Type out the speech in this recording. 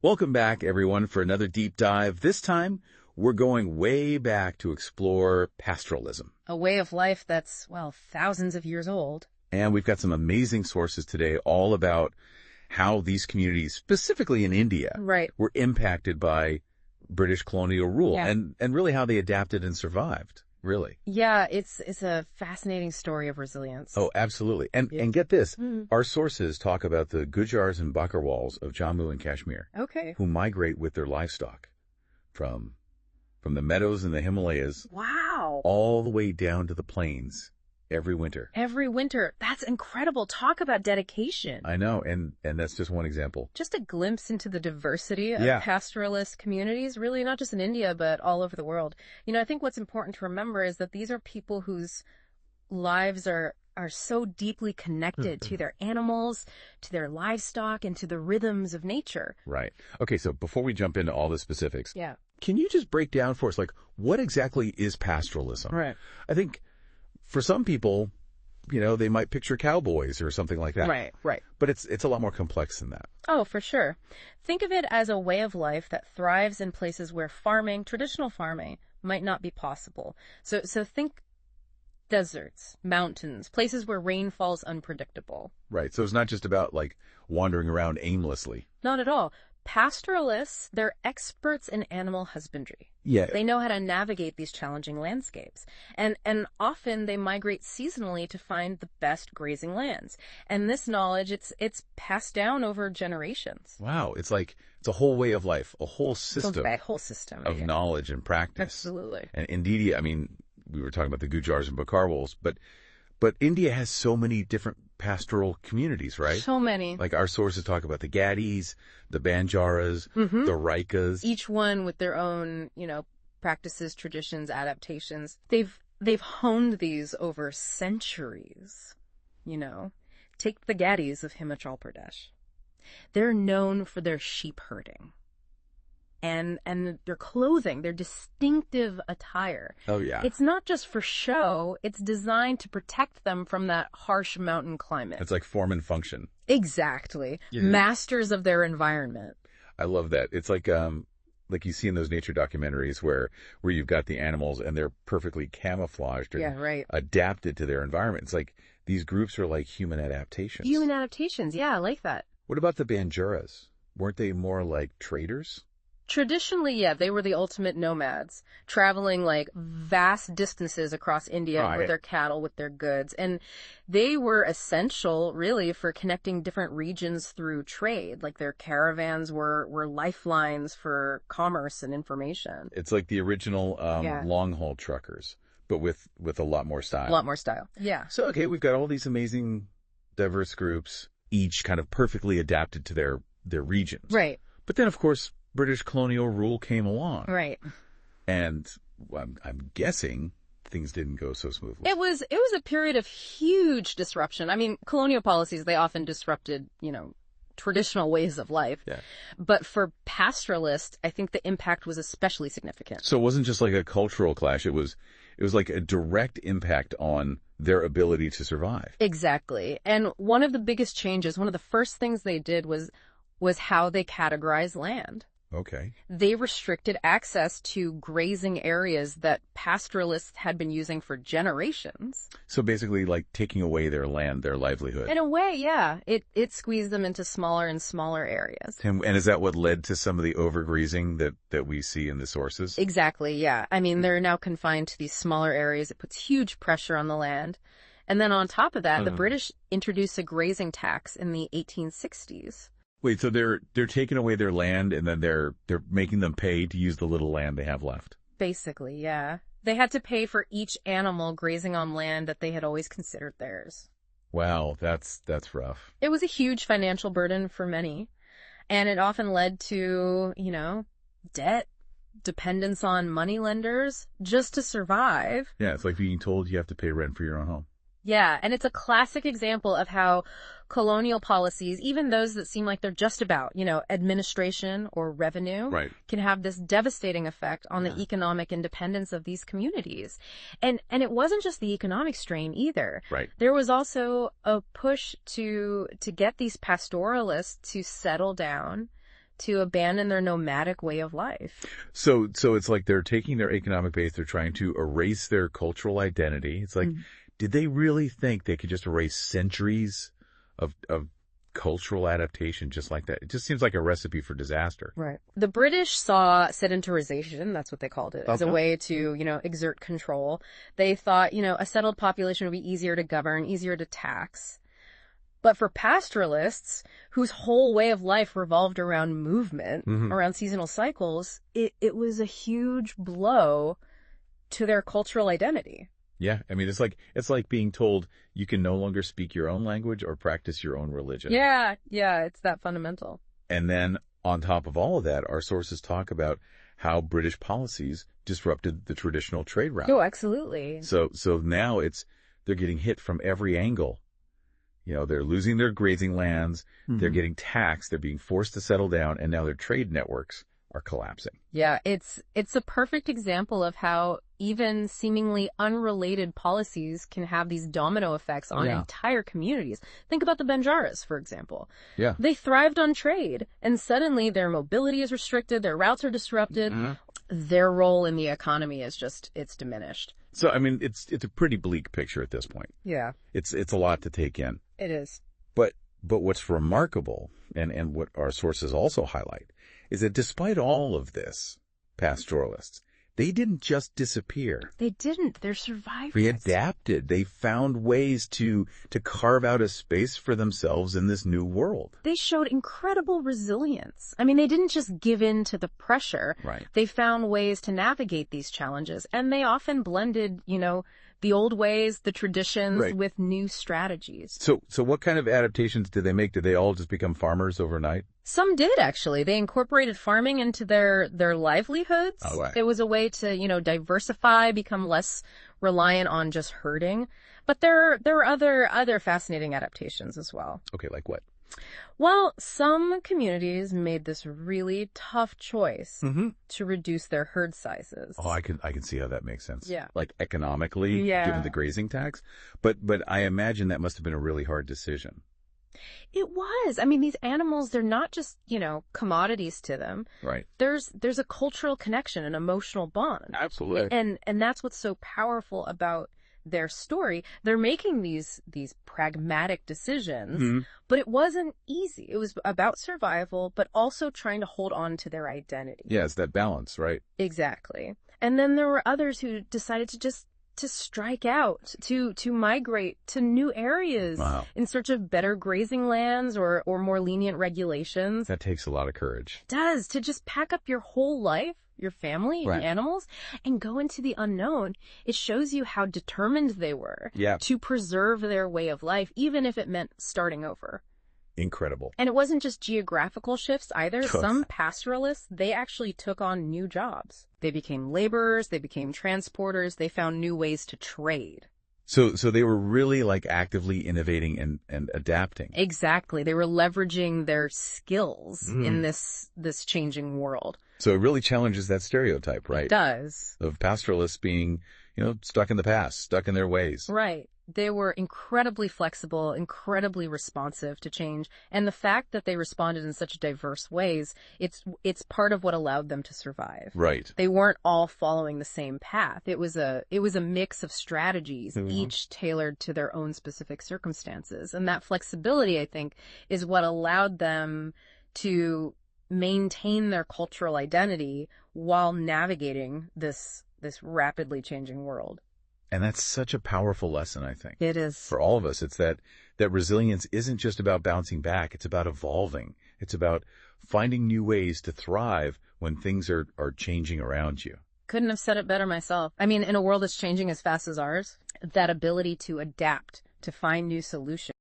Welcome back, everyone, for another deep dive. This time, we're going way back to explore pastoralism. A way of life that's, well, thousands of years old. And we've got some amazing sources today all about how these communities, specifically in India, were impacted by British colonial rule and really how they adapted and survived, really. Yeah, it's a fascinating story of resilience. Oh, absolutely. And get this, our sources talk about the Gujars and Bakarwals of Jammu and Kashmir, who migrate with their livestock from the meadows in the Himalayas all the way down to the plains every winter. Every winter. That's incredible. Talk about dedication. I know, and that's just one example. Just a glimpse into the diversity of pastoralist communities, really not just in India, but all over the world. You know, I think what's important to remember is that these are people whose lives are so deeply connected to their animals, to their livestock, and to the rhythms of nature. Right. Okay, so before we jump into all the specifics, can you just break down for us, like, what exactly is pastoralism? Right. I think for some people, you know, they might picture cowboys or something like that. Right. But it's a lot more complex than that. Oh, for sure. Think of it as a way of life that thrives in places where traditional farming, might not be possible. So think deserts, mountains, places where rain falls unpredictable. Right. So it's not just about, like, wandering around aimlessly. Not at all. Pastoralists, they're experts in animal husbandry. Yeah. They know how to navigate these challenging landscapes. And often they migrate seasonally to find the best grazing lands. And this knowledge, it's passed down over generations. Wow. It's a whole way of life, a whole system. A whole system of knowledge and practice. Absolutely. And indeed, I mean, we were talking about the Gujars and Bakarwals, but India has so many different pastoral communities, right? So many. Like our sources talk about the Gadis, the Banjaras, the Raikas. Each one with their own, practices, traditions, adaptations. They've honed these over centuries, Take the Gadis of Himachal Pradesh. They're known for their sheep herding. And their clothing, their distinctive attire. Oh, yeah. It's not just for show. It's designed to protect them from that harsh mountain climate. It's like form and function. Exactly. Yeah. Masters of their environment. I love that. It's like you see in those nature documentaries where you've got the animals and they're perfectly camouflaged or adapted to their environment. It's like these groups are like human adaptations. Human adaptations. Yeah, I like that. What about the Banjaras? Weren't they more like traders? Traditionally, yeah, they were the ultimate nomads, traveling like vast distances across India with their cattle, with their goods. And they were essential, really, for connecting different regions through trade. Like their caravans were lifelines for commerce and information. It's like the original long-haul truckers, but with a lot more style. A lot more style, yeah. So, okay, we've got all these amazing diverse groups, each kind of perfectly adapted to their regions. Right. But then, of course, British colonial rule came along. Right. And I'm guessing things didn't go so smoothly. It was a period of huge disruption. I mean, colonial policies, they often disrupted, traditional ways of life. Yeah. But for pastoralists, I think the impact was especially significant. So it wasn't just like a cultural clash. It was like a direct impact on their ability to survive. Exactly. And one of the biggest changes, one of the first things they did was how they categorized land. Okay. They restricted access to grazing areas that pastoralists had been using for generations. So basically like taking away their land, their livelihood. In a way, yeah. It squeezed them into smaller and smaller areas. And is that what led to some of the overgrazing that we see in the sources? Exactly, yeah. I mean, they're now confined to these smaller areas. It puts huge pressure on the land. And then on top of that, the British introduced a grazing tax in the 1860s. Wait, so they're taking away their land and then they're making them pay to use the little land they have left? Basically, yeah. They had to pay for each animal grazing on land that they had always considered theirs. Wow, that's rough. It was a huge financial burden for many, and it often led to, debt, dependence on moneylenders just to survive. Yeah, it's like being told you have to pay rent for your own home. Yeah, and it's a classic example of how colonial policies, even those that seem like they're just about, administration or revenue, can have this devastating effect on the economic independence of these communities. And it wasn't just the economic strain either. Right. There was also a push to get these pastoralists to settle down, to abandon their nomadic way of life. So it's like they're taking their economic base, they're trying to erase their cultural identity. It's like, did they really think they could just erase centuries of cultural adaptation just like that? It just seems like a recipe for disaster. Right. The British saw sedentarization, that's what they called it, as a way to, exert control. They thought, a settled population would be easier to govern, easier to tax. But for pastoralists, whose whole way of life revolved around movement, around seasonal cycles, it was a huge blow to their cultural identity. Yeah, I mean, it's like being told you can no longer speak your own language or practice your own religion. Yeah, it's that fundamental. And then on top of all of that, our sources talk about how British policies disrupted the traditional trade route. Oh, absolutely. So now they're getting hit from every angle. They're losing their grazing lands, they're getting taxed, they're being forced to settle down, and now their trade networks are collapsing. Yeah, it's a perfect example of how even seemingly unrelated policies can have these domino effects on entire communities. Think about the Banjaras, for example. Yeah. They thrived on trade, and suddenly their mobility is restricted, their routes are disrupted, their role in the economy is it's diminished. So, I mean, it's a pretty bleak picture at this point. Yeah. It's a lot to take in. It is. But what's remarkable, and what our sources also highlight, is that despite all of this, pastoralists, they didn't just disappear. They didn't. They're survivors. They adapted. They found ways to carve out a space for themselves in this new world. They showed incredible resilience. I mean, they didn't just give in to the pressure. Right. They found ways to navigate these challenges, and they often blended, the old ways, the traditions, with new strategies. So what kind of adaptations did they make? Did they all just become farmers overnight? Some did, actually. They incorporated farming into their livelihoods. Oh, right. It was a way to, diversify, become less reliant on just herding. But there were other fascinating adaptations as well. Okay, like what? Well, some communities made this really tough choice to reduce their herd sizes. Oh, I can see how that makes sense. Yeah. Like economically, given the grazing tax. But I imagine that must have been a really hard decision. It was. I mean, these animals, they're not just, commodities to them. Right. There's a cultural connection, an emotional bond. Absolutely. And that's what's so powerful about their story. They're making these pragmatic decisions, but it wasn't easy. It was about survival, but also trying to hold on to their identity. Yeah, it's that balance, right? Exactly. And then there were others who decided to strike out, to migrate to new areas in search of better grazing lands or more lenient regulations. That takes a lot of courage. It does, to just pack up your whole life, your family, your animals, and go into the unknown. It shows you how determined they were to preserve their way of life, even if it meant starting over. Incredible. And it wasn't just geographical shifts either. Some pastoralists, they actually took on new jobs. They became laborers, they became transporters, they found new ways to trade. So they were really like actively innovating and adapting. Exactly. They were leveraging their skills in this changing world. So it really challenges that stereotype, right? It does. Of pastoralists being, stuck in the past, stuck in their ways. Right. They were incredibly flexible, incredibly responsive to change. And the fact that they responded in such diverse ways, it's part of what allowed them to survive. Right. They weren't all following the same path. It was a mix of strategies, each tailored to their own specific circumstances. And that flexibility, I think, is what allowed them to maintain their cultural identity while navigating this rapidly changing world. And that's such a powerful lesson, I think. It is. For all of us, it's that resilience isn't just about bouncing back. It's about evolving. It's about finding new ways to thrive when things are changing around you. Couldn't have said it better myself. I mean, in a world that's changing as fast as ours, that ability to adapt, to find new solutions,